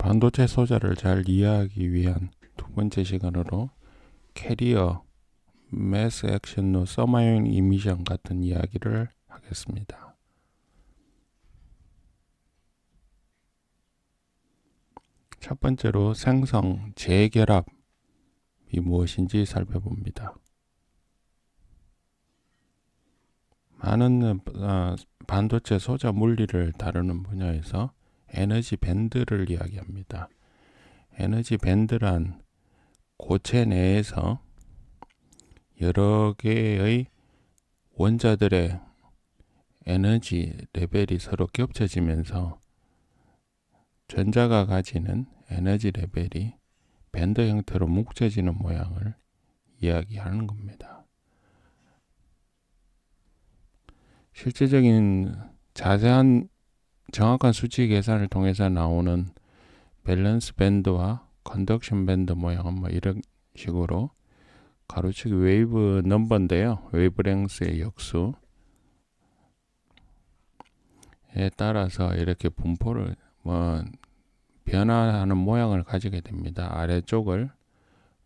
반도체 소자를 잘 이해하기 위한 두 번째 시간으로 캐리어, 매스 액션로 서마이온 이미션 같은 이야기를 하겠습니다. 첫 번째로 생성, 재결합이 무엇인지 살펴봅니다. 많은 반도체 소자 물리를 다루는 분야에서 에너지 밴드를 이야기합니다. 에너지 밴드란 고체 내에서 여러 개의 원자들의 에너지 레벨이 서로 겹쳐지면서 전자가 가지는 에너지 레벨이 밴드 형태로 뭉쳐지는 모양을 이야기하는 겁니다. 실제적인 자세한 정확한 수치 계산을 통해서 나오는 밸런스 밴드와 컨덕션 밴드 모양은 이런 식으로 가로치기 웨이브 넘버인데요. 웨이브랭스의 역수에 따라서 이렇게 분포를 변화하는 모양을 가지게 됩니다. 아래쪽을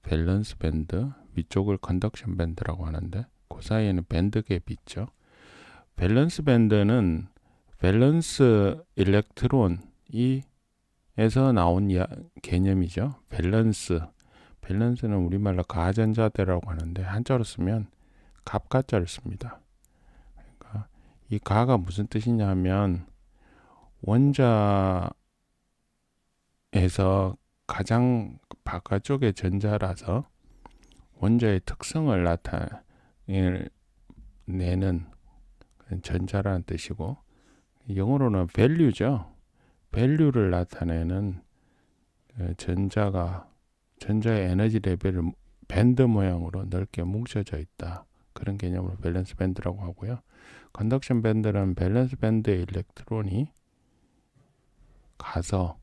밸런스 밴드, 위쪽을 컨덕션 밴드라고 하는데 그 사이에는 밴드 갭이 있죠. 밸런스 밴드는 밸런스 일렉트론이 에서 나온 개념이죠. 밸런스는 우리말로 가전자대라고 하는데 한자로 쓰면 갑가자를 씁니다. 그러니까 이 가가 무슨 뜻이냐 하면 원자에서 가장 바깥쪽의 전자라서 원자의 특성을 나타내는 전자라는 뜻이고, 영어로는 value죠. value를 나타내는 전자의 에너지 레벨을 밴드 모양으로 넓게 뭉쳐져 있다. 그런 개념으로 밸런스 밴드라고 하고요. 컨덕션 밴드는 밸런스 밴드의 일렉트론이 가서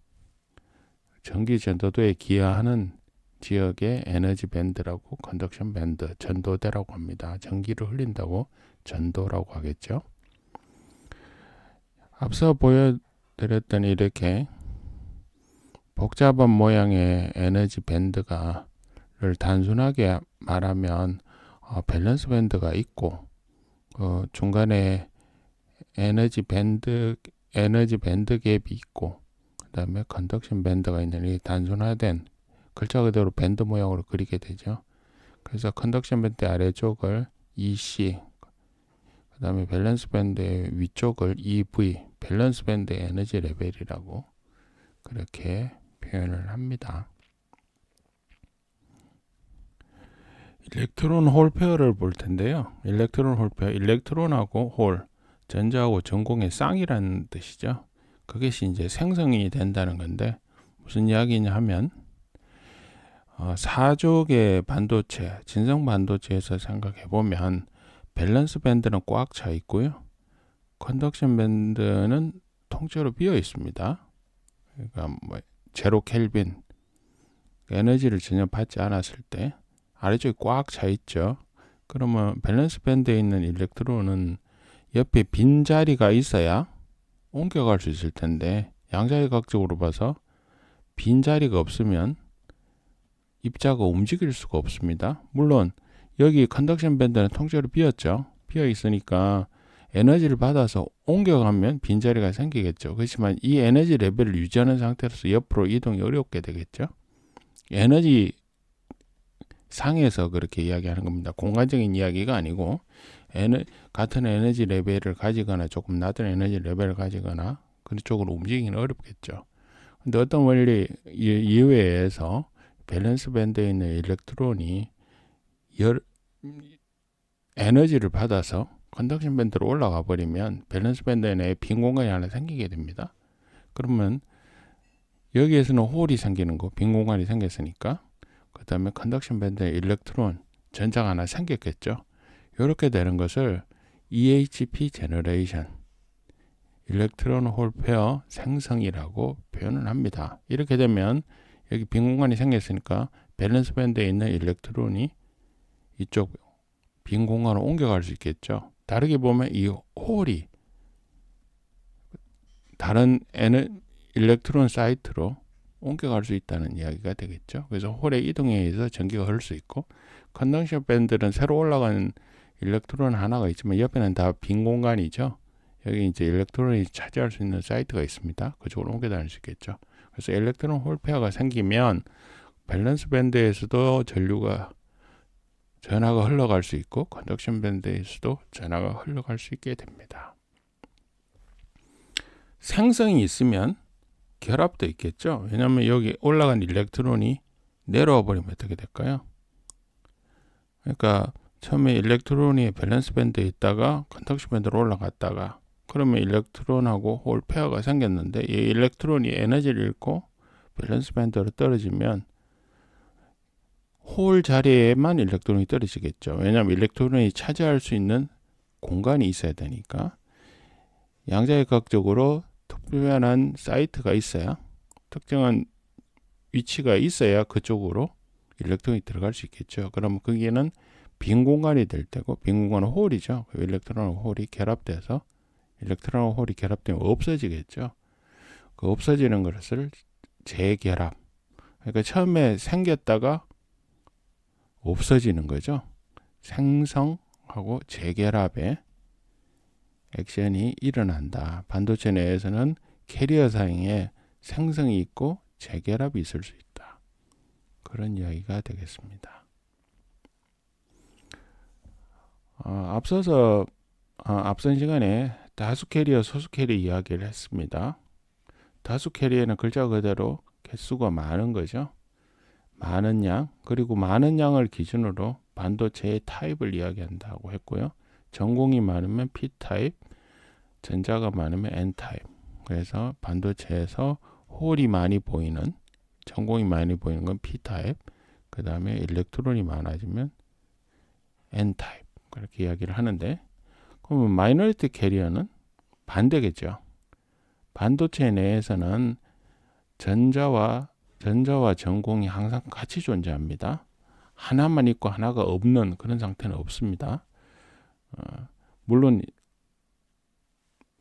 전기 전도도에 기여하는 지역의 에너지 밴드라고 컨덕션 밴드, 전도대라고 합니다. 전기를 흘린다고 전도라고 하겠죠. 앞서 보여드렸던 이렇게 복잡한 모양의 에너지 밴드를 단순하게 말하면 밸런스 밴드가 있고 중간에 에너지 밴드 갭이 있고 그 다음에 컨덕션 밴드가 있는 이 단순화된 글자 그대로 밴드 모양으로 그리게 되죠. 그래서 컨덕션 밴드 아래쪽을 EC, 그 다음에 밸런스 밴드의 위쪽을 EV, 밸런스 밴드의 에너지 레벨이라고 그렇게 표현을 합니다. 일렉트론 홀 페어를 볼 텐데요. 일렉트론 홀 페어, 일렉트론하고 홀, 전자하고 전공의 쌍이라는 뜻이죠. 그것이 이제 생성이 된다는 건데 무슨 이야기냐 하면 사족의 반도체, 진성 반도체에서 생각해 보면 밸런스 밴드는 꽉 차 있고요. 컨덕션 밴드는 통째로 비어 있습니다. 그러니까 제로 켈빈, 에너지를 전혀 받지 않았을 때 아래쪽이 꽉 차 있죠. 그러면 밸런스 밴드에 있는 일렉트론은 옆에 빈자리가 있어야 옮겨갈 수 있을 텐데 양자역학적으로 봐서 빈자리가 없으면 입자가 움직일 수가 없습니다. 물론 여기 컨덕션 밴드는 통째로 비었죠. 비어 있으니까 에너지를 받아서 옮겨가면 빈자리가 생기겠죠. 그렇지만 이 에너지 레벨을 유지하는 상태로서 옆으로 이동이 어렵게 되겠죠. 에너지 상에서 그렇게 이야기하는 겁니다. 공간적인 이야기가 아니고 같은 에너지 레벨을 가지거나 조금 낮은 에너지 레벨을 가지거나 그쪽으로 움직이기는 어렵겠죠. 근데 어떤 원리 이외에서 밸런스 밴드에 있는 일렉트론이 에너지를 받아서 컨덕션 밴드로 올라가 버리면 밸런스 밴드 내에 빈 공간이 하나 생기게 됩니다. 그러면 여기에서는 홀이 생기는 거, 빈 공간이 생겼으니까 그 다음에 컨덕션 밴드에 일렉트론, 전자가 하나 생겼겠죠. 이렇게 되는 것을 EHP 제너레이션, 일렉트론 홀 페어 생성이라고 표현을 합니다. 이렇게 되면 여기 빈 공간이 생겼으니까 밸런스 밴드에 있는 일렉트론이 이쪽 빈 공간으로 옮겨갈 수 있겠죠. 다르게 보면 이 홀이 다른 일렉트론 사이트로 옮겨갈 수 있다는 이야기가 되겠죠. 그래서 홀의 이동에 의해서 전기가 흐를 수 있고, 컨덕션 밴드는 새로 올라가는 일렉트론 하나가 있지만 옆에는 다 빈 공간이죠. 여기 이제 일렉트론이 차지할 수 있는 사이트가 있습니다. 그쪽으로 옮겨 다닐 수 있겠죠. 그래서 일렉트론 홀 페어가 생기면 밸런스 밴드에서도 전하가 흘러갈 수 있고, 컨덕션 밴드에서도 전하가 흘러갈 수 있게 됩니다. 생성이 있으면 결합도 있겠죠. 왜냐하면 여기 올라간 일렉트론이 내려와 버리면 어떻게 될까요? 그러니까 처음에 일렉트론이 밸런스 밴드에 있다가 컨덕션 밴드로 올라갔다가, 그러면 일렉트론하고 홀 페어가 생겼는데 이 일렉트론이 에너지를 잃고 밸런스 밴드로 떨어지면 홀 자리에만 일렉트론이 떨어지겠죠. 왜냐하면 일렉트론이 차지할 수 있는 공간이 있어야 되니까. 양자역학적으로 특별한 사이트가 있어야, 특정한 위치가 있어야 그쪽으로 일렉트론이 들어갈 수 있겠죠. 그러면 거기에는 빈 공간이 될 테고, 빈 공간은 홀이죠. 일렉트론과 홀이 결합돼서 일렉트론과 홀이 결합되면 없어지겠죠. 그 없어지는 것을 재결합. 그러니까 처음에 생겼다가 없어지는 거죠. 생성하고 재결합의 액션이 일어난다. 반도체 내에서는 캐리어 사이에 생성이 있고 재결합이 있을 수 있다. 그런 이야기가 되겠습니다. 앞선 시간에 다수 캐리어, 소수 캐리어 이야기를 했습니다. 다수 캐리어는 글자 그대로 개수가 많은 거죠. 많은 양, 그리고 많은 양을 기준으로 반도체의 타입을 이야기한다고 했고요. 전공이 많으면 P타입, 전자가 많으면 N타입. 그래서 반도체에서 홀이 많이 보이는, 전공이 많이 보이는 건 P타입, 그 다음에 일렉트론이 많아지면 N타입. 그렇게 이야기를 하는데, 그러면 마이너리티 캐리어는 반대겠죠. 반도체 내에서는 전자와 전공이 항상 같이 존재합니다. 하나만 있고 하나가 없는 그런 상태는 없습니다. 물론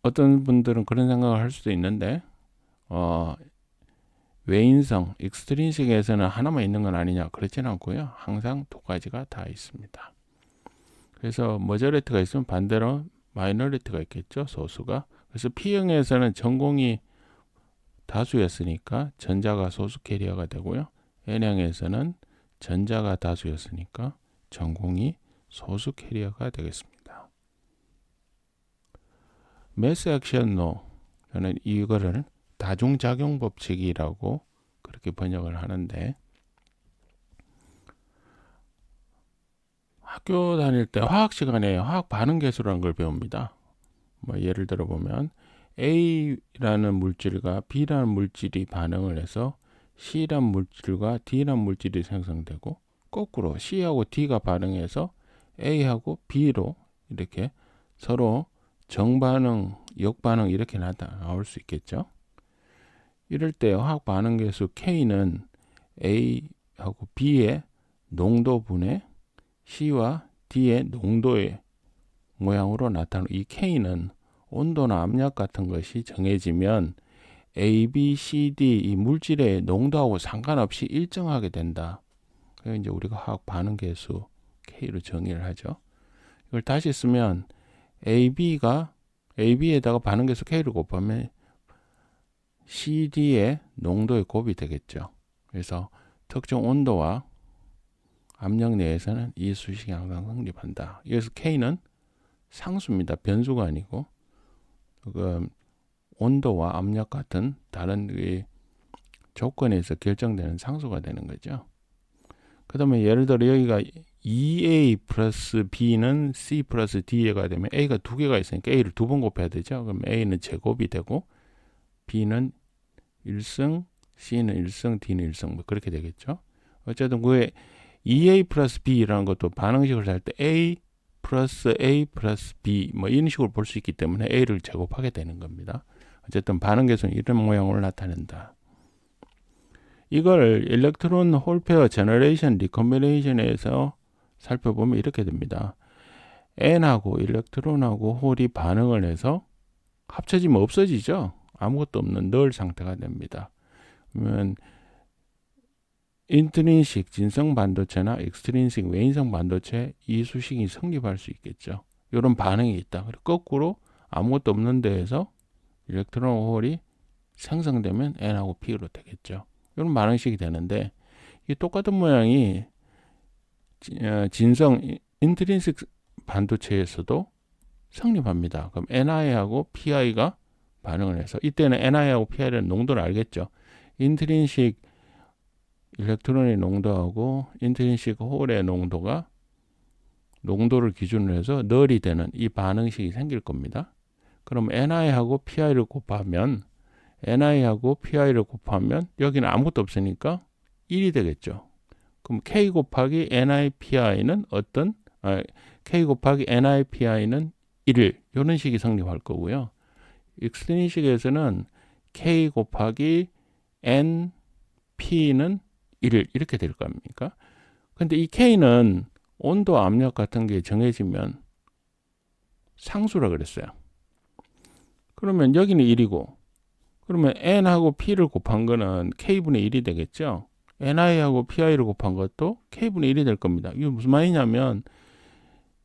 어떤 분들은 그런 생각을 할 수도 있는데, 외인성, 익스트린식에서는 하나만 있는 건 아니냐, 그렇지는 않고요. 항상 두 가지가 다 있습니다. 그래서 머저리티가 있으면 반대로 마이너리티가 있겠죠, 소수가. 그래서 P형에서는 전공이 다수였으니까 전자가 소수 캐리어가 되고요. N형에서는 전자가 다수였으니까 전공이 소수 캐리어가 되겠습니다. 매스 액션 로, 저는 이거를 다중작용 법칙이라고 그렇게 번역을 하는데, 학교 다닐 때 화학 시간에 화학 반응 계수라는 걸 배웁니다. 예를 들어 보면 A라는 물질과 B라는 물질이 반응을 해서 C라는 물질과 D라는 물질이 생성되고, 거꾸로 C하고 D가 반응해서 A하고 B로 이렇게 서로 정반응, 역반응 이렇게 나올 수 있겠죠. 이럴 때 화학 반응 계수 K는 A하고 B의 농도분의 C와 D의 농도의 모양으로 나타나는, 이 K는 온도나 압력 같은 것이 정해지면 A, B, C, D 이 물질의 농도하고 상관없이 일정하게 된다. 그래서 이제 우리가 화학 반응 계수 K로 정의를 하죠. 이걸 다시 쓰면 AB에다가 반응 계수 K를 곱하면 CD의 농도의 곱이 되겠죠. 그래서 특정 온도와 압력 내에서는 이 수식이 항상 성립한다. 그래서 K는 상수입니다. 변수가 아니고 온도와 압력 같은 다른 조건에서 결정되는 상수가 되는 거죠. 그 다음에 예를 들어 여기가 2A 플러스 B는 C 플러스 D가 되면 A가 두 개가 있으니까 A를 두 번 곱해야 되죠. 그럼 A는 제곱이 되고 B는 1승, C는 1승, D는 1승, 그렇게 되겠죠. 어쨌든 그 2A 플러스 B라는 것도 반응식을 할 때 A 플러스 B 이런 식으로 볼 수 있기 때문에 A를 제곱하게 되는 겁니다. 어쨌든 반응 계수는 이런 모양으로 나타낸다. 이걸 일렉트론 홀 페어 제너레이션 리컴비네이션에서 살펴보면 이렇게 됩니다. N하고 일렉트론하고 홀이 반응을 해서 합쳐지면 없어지죠. 아무것도 없는 널 상태가 됩니다. 그러면 인트린식 진성 반도체나 익스트린식 외인성 반도체 이 수식이 성립할 수 있겠죠. 이런 반응이 있다. 그리고 거꾸로 아무것도 없는 데에서 일렉트론 홀이 생성되면 N하고 P로 되겠죠. 이런 반응식이 되는데 이 똑같은 모양이 진성 인트린식 반도체에서도 성립합니다. 그럼 Ni하고 Pi가 반응을 해서 이때는 Ni하고 Pi는 농도를 알겠죠. 인트린식 일렉트론의 농도하고 인트린식 홀의 농도를 기준으로 해서 널이 되는 이 반응식이 생길 겁니다. 그럼 Ni하고 Pi를 곱하면 여기는 아무것도 없으니까 1이 되겠죠. 그럼 K 곱하기 NiPi는 K 곱하기 NiPi는 1 이런 식이 성립할 거고요. 익스트린식에서는 K 곱하기 NP는 1 이렇게 될 겁니까? 근데 이 K는 온도, 압력 같은 게 정해지면 상수라 그랬어요. 그러면 여기는 1이고 그러면 N하고 P를 곱한 거는 K분의 1이 되겠죠. Ni하고 Pi를 곱한 것도 K분의 1이 될 겁니다. 이게 무슨 말이냐면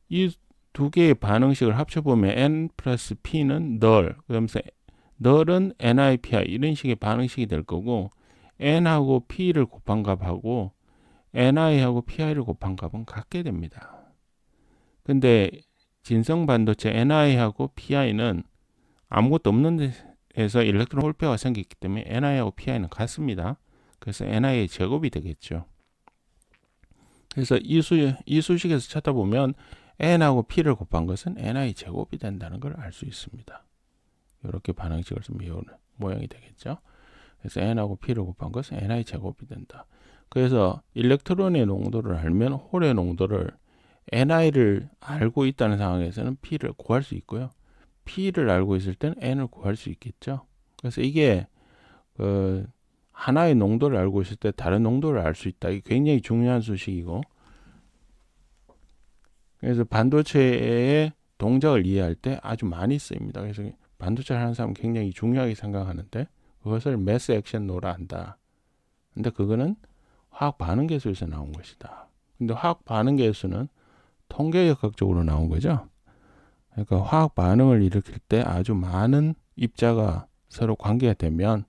이 두 개의 반응식을 합쳐보면 N 플러스 P는 널, 그러면서 널은 NiPi 이런 식의 반응식이 될 거고 N하고 P를 곱한 값하고 Ni하고 Pi를 곱한 값은 같게 됩니다. 근데 진성 반도체 Ni하고 Pi는 아무것도 없는 데에서 일렉트론 홀페어가 생겼기 때문에 Ni하고 Pi는 같습니다. 그래서 Ni의 제곱이 되겠죠. 그래서 이 수식에서 찾아보면 N하고 P를 곱한 것은 Ni 제곱이 된다는 걸 알 수 있습니다. 이렇게 반응식을 좀 이어오는 모양이 되겠죠. 그래서 N하고 P를 곱한 것은 Ni 제곱이 된다. 그래서 일렉트론의 농도를 알면 홀의 농도를 Ni를 알고 있다는 상황에서는 P를 구할 수 있고요. P를 알고 있을 때는 N을 구할 수 있겠죠. 그래서 이게 하나의 농도를 알고 있을 때 다른 농도를 알 수 있다. 이게 굉장히 중요한 수식이고, 그래서 반도체의 동작을 이해할 때 아주 많이 쓰입니다. 그래서 반도체를 하는 사람은 굉장히 중요하게 생각하는데 그것을 매스 액션 로라 한다. 근데 그거는 화학 반응 계수에서 나온 것이다. 근데 화학 반응 계수는 통계역학적으로 나온 거죠. 그러니까 화학 반응을 일으킬 때 아주 많은 입자가 서로 관계가 되면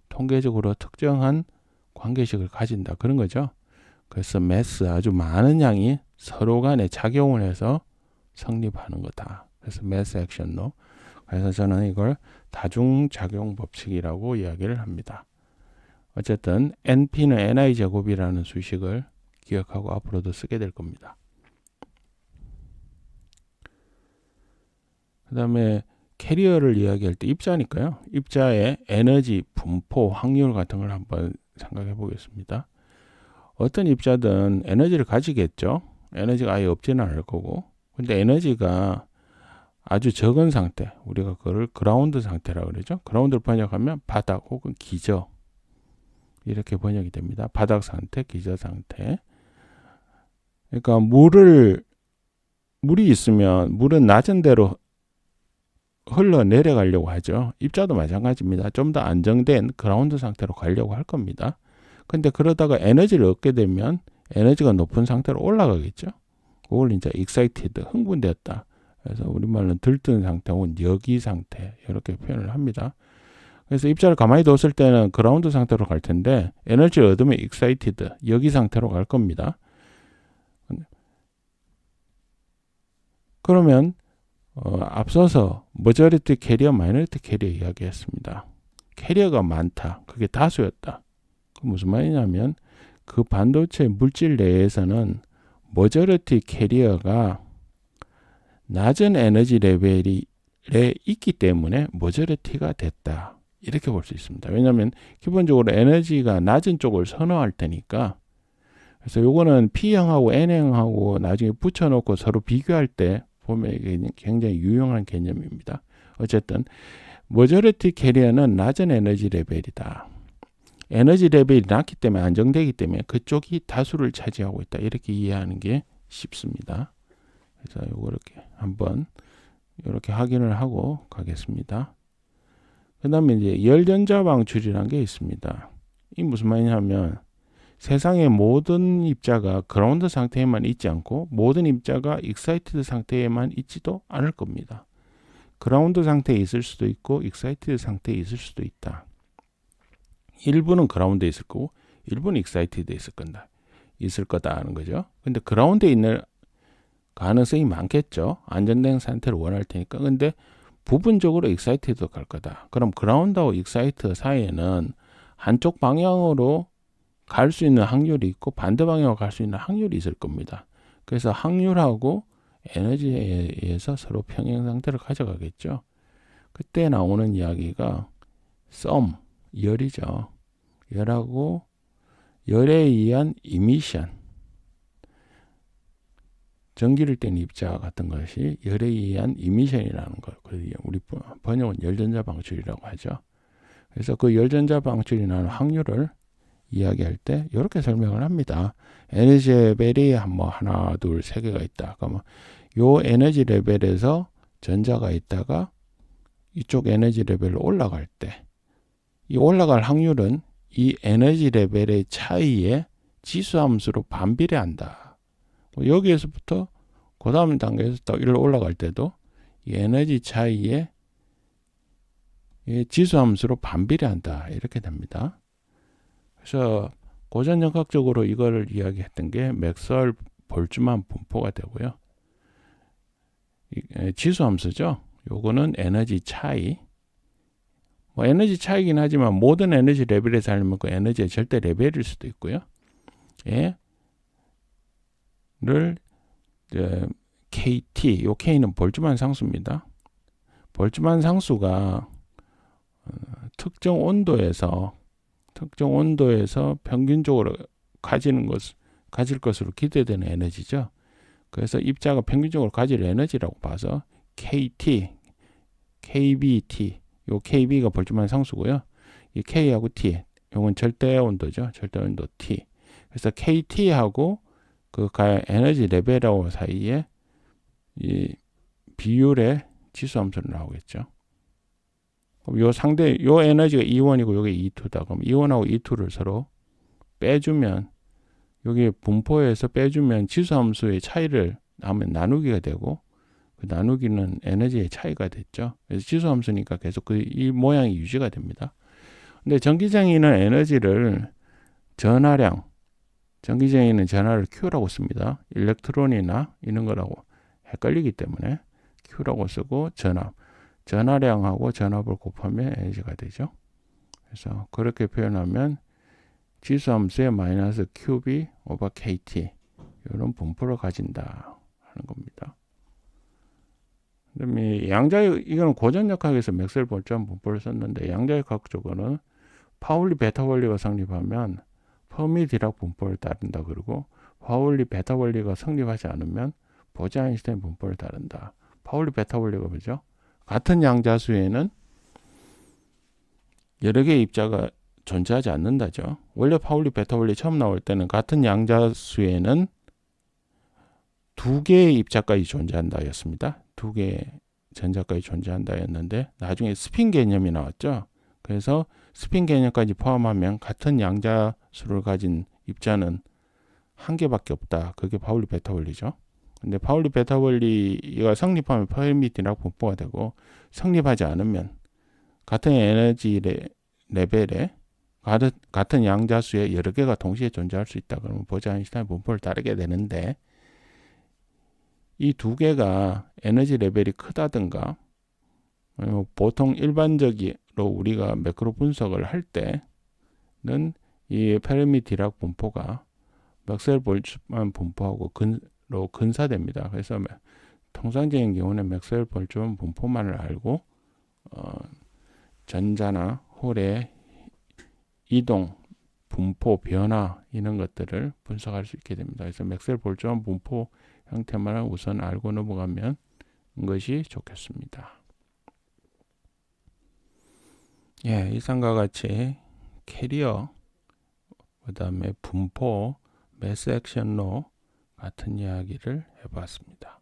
통계적으로 특정한 관계식을 가진다. 그런 거죠. 그래서 매스 아주 많은 양이 서로 간에 작용을 해서 성립하는 거다. 그래서 매스 액션로. 그래서 저는 이걸 다중작용 법칙이라고 이야기를 합니다. 어쨌든 NP는 Ni 제곱이라는 수식을 기억하고 앞으로도 쓰게 될 겁니다. 그 다음에 캐리어를 이야기할 때 입자니까요. 입자의 에너지, 분포, 확률 같은 걸 한번 생각해 보겠습니다. 어떤 입자든 에너지를 가지겠죠. 에너지가 아예 없지는 않을 거고. 근데 에너지가 아주 적은 상태, 우리가 그걸 그라운드 상태라고 그러죠. 그라운드를 번역하면 바닥 혹은 기저 이렇게 번역이 됩니다. 바닥 상태, 기저 상태. 그러니까 물이 있으면 물은 낮은 데로 흘러내려가려고 하죠. 입자도 마찬가지입니다. 좀 더 안정된 그라운드 상태로 가려고 할 겁니다. 근데 그러다가 에너지를 얻게 되면 에너지가 높은 상태로 올라가겠죠. 그걸 이제 excited, 흥분되었다. 그래서 우리말로는 들뜬 상태 혹은 여기 상태 이렇게 표현을 합니다. 그래서 입자를 가만히 뒀을 때는 그라운드 상태로 갈 텐데 에너지를 얻으면 excited, 여기 상태로 갈 겁니다. 그러면 앞서서 머저리티 캐리어, 마이너리티 캐리어 이야기했습니다. 캐리어가 많다. 그게 다수였다. 무슨 말이냐면 그 반도체 물질 내에서는 머저리티 캐리어가 낮은 에너지 레벨에 있기 때문에 머저리티가 됐다. 이렇게 볼 수 있습니다. 왜냐하면 기본적으로 에너지가 낮은 쪽을 선호할 테니까. 그래서 요거는 P형하고 N형하고 나중에 붙여놓고 서로 비교할 때 보면 이게 굉장히 유용한 개념입니다. 어쨌든 머저리티 캐리어는 낮은 에너지 레벨이다. 에너지 레벨이 낮기 때문에 안정되기 때문에 그쪽이 다수를 차지하고 있다. 이렇게 이해하는 게 쉽습니다. 그래서 요거 이렇게 한번 이렇게 확인을 하고 가겠습니다. 그 다음에 이제 열전자 방출이라는 게 있습니다. 이 무슨 말이냐면 세상의 모든 입자가 그라운드 상태에만 있지 않고 모든 입자가 익사이티드 상태에만 있지도 않을 겁니다. 그라운드 상태에 있을 수도 있고 익사이티드 상태에 있을 수도 있다. 일부는 그라운드에 있을 거고 일부는 익사이티드에 있을 거다 하는 거죠. 근데 그라운드에 있는 가능성이 많겠죠. 안전된 상태를 원할 테니까. 근데 부분적으로 익사이티드도 갈 거다. 그럼 그라운드하고 익사이트 사이에는 한쪽 방향으로 갈 수 있는 확률이 있고 반대 방향으로 갈 수 있는 확률이 있을 겁니다. 그래서 확률하고 에너지에 의해서 서로 평행 상태를 가져가겠죠. 그때 나오는 이야기가 썸, 열이죠. 열하고 열에 의한 이미션, 전기를 뗀 입자 같은 것이 열에 의한 이미션이라는 거예요. 그래서 우리 번역은 열전자 방출이라고 하죠. 그래서 그 열전자 방출이 나는 확률을 이야기할 때 이렇게 설명을 합니다. 에너지 레벨이 뭐 하나, 둘, 세 개가 있다. 그러면 요 에너지 레벨에서 전자가 있다가 이쪽 에너지 레벨로 올라갈 때 이 올라갈 확률은 이 에너지 레벨의 차이에 지수함수로 반비례한다. 여기에서부터 그 다음 단계에서 또 일로 올라갈 때도 이 에너지 차이에 지수함수로 반비례한다. 이렇게 됩니다. 그래서 고전역학적으로 이걸 이야기했던 게 맥스웰 볼츠만 분포가 되고요. 지수함수죠. 요거는 에너지 차이. 뭐 에너지 차이긴 하지만 모든 에너지 레벨에 살면 그 에너지의 절대 레벨일 수도 있고요. 를 KT, 요 K는 볼츠만 상수입니다. 볼츠만 상수가 특정 온도에서 평균적으로 가질 것으로 기대되는 에너지죠. 그래서 입자가 평균적으로 가질 에너지라고 봐서 KT, KBT, 요 KB가 볼츠만 상수고요. 이 K하고 T, 요건 절대 온도죠. 절대 온도 T. 그래서 KT하고 그 에너지 레벨하고 사이에 이 비율의 지수함수로 나오겠죠. 그럼 요 에너지가 E1이고 요게 E2다. 그럼 E1하고 E2를 서로 빼주면 여기 분포에서 빼주면 지수함수의 차이를 하면 나누기가 되고 그 나누기는 에너지의 차이가 됐죠. 그래서 지수함수니까 계속 이 모양이 유지가 됩니다. 근데 전기장애는 에너지를 전하량, 전기장애는 전하를 Q라고 씁니다. 일렉트론이나 이런 거라고 헷갈리기 때문에 Q라고 쓰고 전하량하고 전압을 곱하면 에너지가 되죠. 그래서 그렇게 표현하면 지수함수의 마이너스 QB 오버 KT 이런 분포를 가진다 하는 겁니다. 그다음에 이거는 고전역학에서 맥스웰 볼츠만 분포를 썼는데 양자역학적으로는 파울리 베타 원리가 성립하면 퍼미 디락 분포를 따른다. 그리고 파울리 베타 원리가 성립하지 않으면 보제 아인슈타인 분포를 따른다. 파울리 베타 원리가 뭐죠? 같은 양자수에는 여러 개의 입자가 존재하지 않는다죠. 원래 파울리 베타 원리 처음 나올 때는 같은 양자수에는 두 개의 입자까지 존재한다였습니다. 두 개의 전자까지 존재한다였는데 나중에 스핀 개념이 나왔죠. 그래서 스핀 개념까지 포함하면 같은 양자수를 가진 입자는 한 개밖에 없다. 그게 파울리 베타 원리죠. 근데 파울리 베타 원리가 성립하면 페르미 디락 분포가 되고 성립하지 않으면 같은 에너지 레벨에 같은 양자수에 여러 개가 동시에 존재할 수 있다. 그러면 보제 아인슈타인 분포를 따르게 되는데 이 두 개가 에너지 레벨이 크다든가 보통 일반적으로 우리가 매크로 분석을 할 때는 이 페르미 디락 분포가 맥스웰 볼츠만 분포하고 근사됩니다. 그래서 통상적인 경우는 맥스웰 볼츠만 분포만을 알고 전자나 홀의 이동, 분포, 변화 이런 것들을 분석할 수 있게 됩니다. 그래서 맥스웰 볼츠만 분포 형태만 우선 알고 넘어가면 것이 좋겠습니다. 이상과 같이 캐리어, 그 다음에 분포, 매스 액션로 같은 이야기를 해봤습니다.